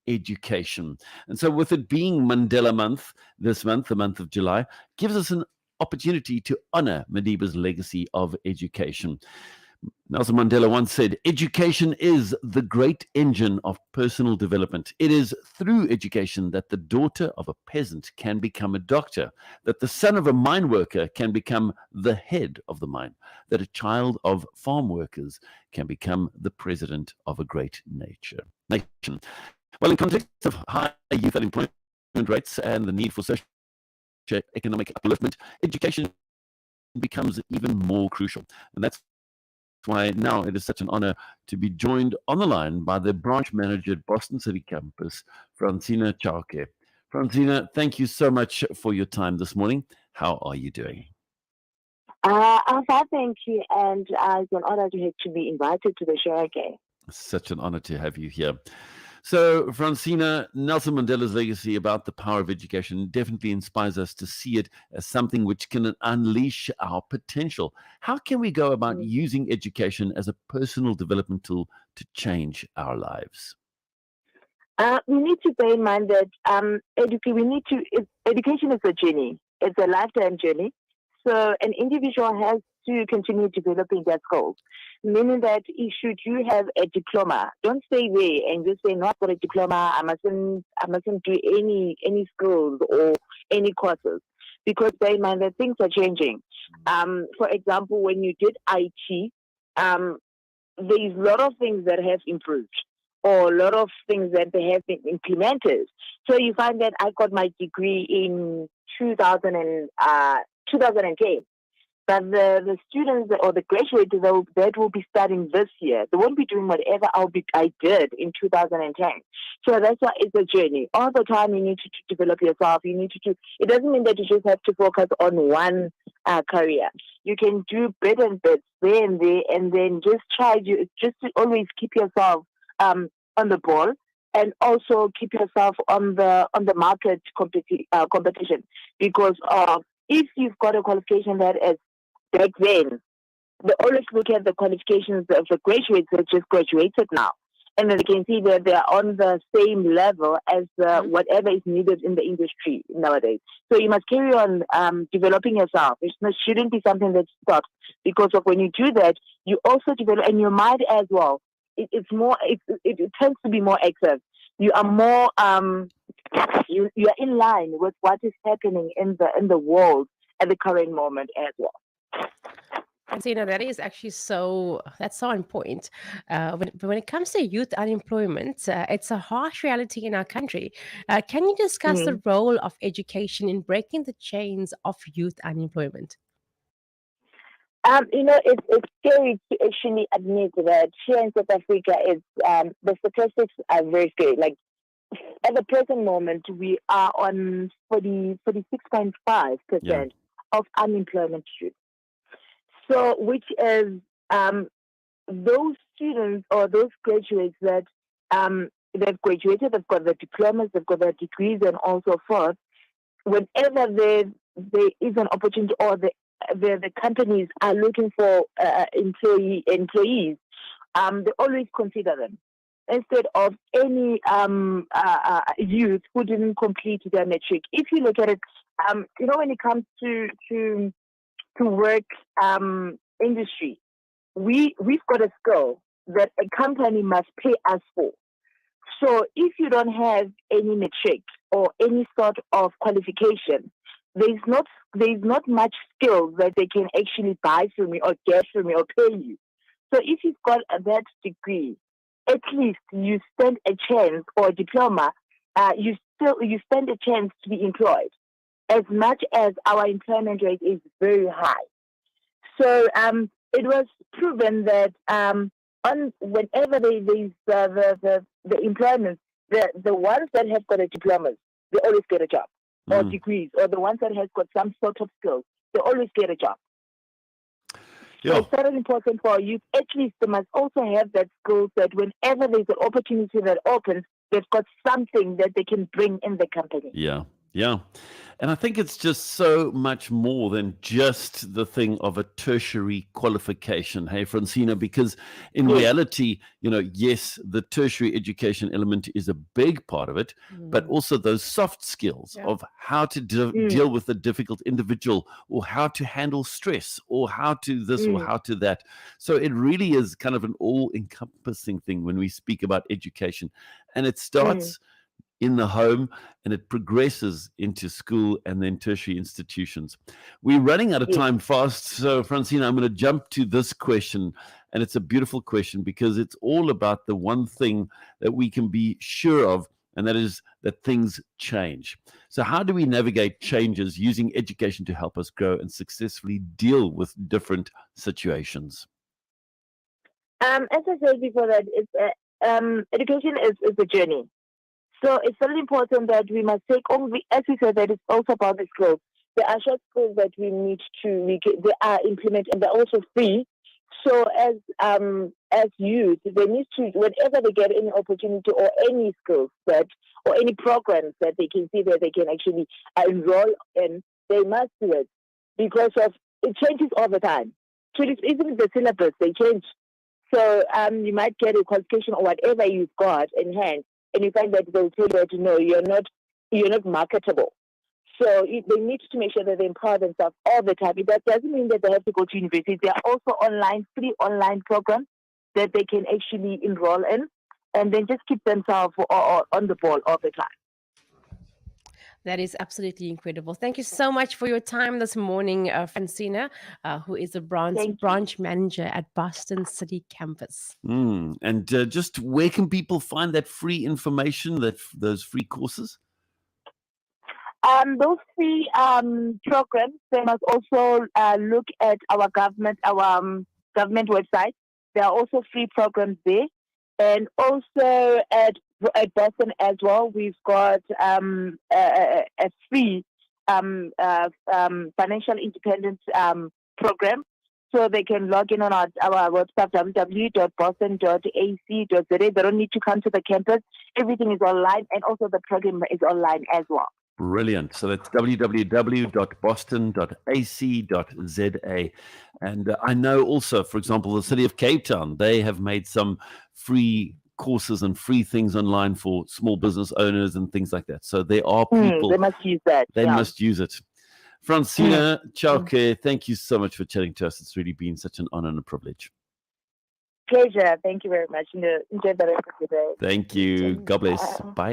education. And so with it being Mandela month, this month, the month of July, gives us an opportunity to honor Madiba's legacy of education. Nelson Mandela once said, education is the great engine of personal development. It is through education that the daughter of a peasant can become a doctor, that the son of a mine worker can become the head of the mine, that a child of farm workers can become the president of a great nation. Well, in context of high youth unemployment rates and the need for socioeconomic upliftment, education becomes even more crucial. And that's why now it is such an honor to be joined on the line by the branch manager at Boston City Campus, Francina Chauke. Francina, thank you so much for your time this morning. How are you doing? I'm fine, thank you, and it's an honor to be invited to the show again. Such an honor to have you here. So, Francina, Nelson Mandela's legacy about the power of education definitely inspires us to see it as something which can unleash our potential. How can we go about using education as a personal development tool to change our lives? We need to bear in mind that education is a journey. It's a lifetime journey. So an individual has to continue developing their skills, meaning that should you have a diploma, don't stay there and just say, not for a diploma, I mustn't do any skills or any courses, because bear in mind that things are changing. For example, when you did IT, there's a lot of things that have improved, or a lot of things that they have been implemented. So you find that I got my degree in 2010. But the students or the graduates that will be starting this year, they won't be doing whatever I did in 2010. So that's why it's a journey. All the time you need to develop yourself. You need to. It doesn't mean that you just have to focus on one career. You can do bit and bits there and there, and then just to always keep yourself on the ball, and also keep yourself on the market competition, because if you've got a qualification that is back then, they always look at the qualifications of the graduates that just graduated now, and then they can see that they're on the same level as whatever is needed in the industry nowadays. So you must carry on developing yourself. It shouldn't be something that stops, because of when you do that, you also develop, and your mind as well. It tends to be more active. You are more you are in line with what is happening in the world at the current moment as well. Francina, that is actually that's so on point. When it comes to youth unemployment, it's a harsh reality in our country. Can you discuss the role of education in breaking the chains of youth unemployment? It's scary to actually admit that here in South Africa, the statistics are very scary. Like, at the present moment, we are on 46.5% of unemployment youth. So, which is those students or those graduates that they've graduated, they've got their diplomas, they've got their degrees, and also forth. Whenever there is an opportunity, or the companies are looking for employees, they always consider them instead of any youth who didn't complete their matric. If you look at it, when it comes to work industry, we've got a skill that a company must pay us for. So if you don't have any matric or any sort of qualification, there's not much skill that they can actually buy from you or get from you or pay you. So if you've got that degree, at least you stand a chance, or a diploma, you stand a chance to be employed, as much as our employment rate is very high. So it was proven that whenever there's the employment, the ones that have got a diplomas, they always get a job, or degrees, or the ones that have got some sort of skills, they always get a job. Yeah. So it's very important for youth. At least they must also have that skill, that whenever there's an opportunity that opens, they've got something that they can bring in the company. Yeah. Yeah. And I think it's just so much more than just the thing of a tertiary qualification, hey, Francina, because in Yes. reality, yes, the tertiary education element is a big part of it, but Mm. also those soft skills Yeah. of how to Mm, deal with a difficult individual, or how to handle stress, or how to this, or mm, how to that. So it really is kind of an all encompassing thing when we speak about education. And it mm. starts in the home, and it progresses into school and then tertiary institutions. We're running out of Yes. time fast. So, Francina, I'm going to jump to this question. And it's a beautiful question because it's all about the one thing that we can be sure of, and that is that things change. So, how do we navigate changes using education to help us grow and successfully deal with different situations? As I said before, that education is a journey. So it's very important that we must take on, as we said, that it's also about the skills. There are short skills that we need they are implemented, and they're also free. So as youth, they need to, whenever they get any opportunity or any skills or any programs that they can see that they can actually enroll in, they must do it, because of it changes all the time. So it's, even the syllabus, they change. So you might get a qualification or whatever you've got in hand, and you find that they'll tell you that no, you're not marketable. So they need to make sure that they empower themselves all the time. That doesn't mean that they have to go to university. There are also free online programs that they can actually enroll in, and then just keep themselves on the ball all the time. That is absolutely incredible. Thank you so much for your time this morning, Francina, who is the Thank you. branch manager at Boston City Campus. And just where can people find that free information, those free courses? Those free programs, they must also look at government website. There are also free programs there, and also at Boston as well. We've got a free financial independence program. So they can log in on our website, www.boston.ac.za. They don't need to come to the campus. Everything is online, and also the program is online as well. Brilliant. So that's www.boston.ac.za. And I know also, for example, the city of Cape Town, they have made some free courses and free things online for small business owners and things like that. So there are people, They must use that. they Yeah. must use it. Francina Chauke, thank you so much for chatting to us. It's really been such an honor and a privilege. Pleasure. Thank you very much. Enjoy the rest of the day. Thank you. God bless. Bye.